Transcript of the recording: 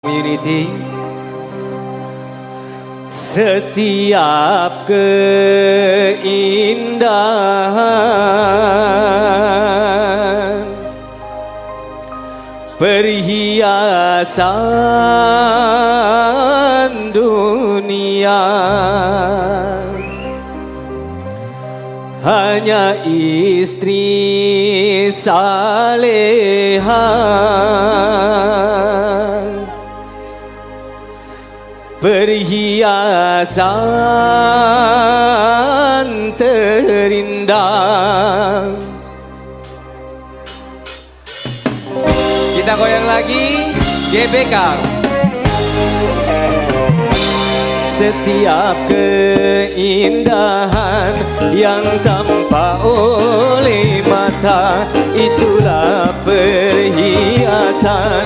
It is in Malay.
Community, setiap keindahan perhiasan dunia hanya istri salehah, perhiasan terindah. Kita goyang lagi, GBK. Setiap keindahan yang tampak oleh mata, itulah perhiasan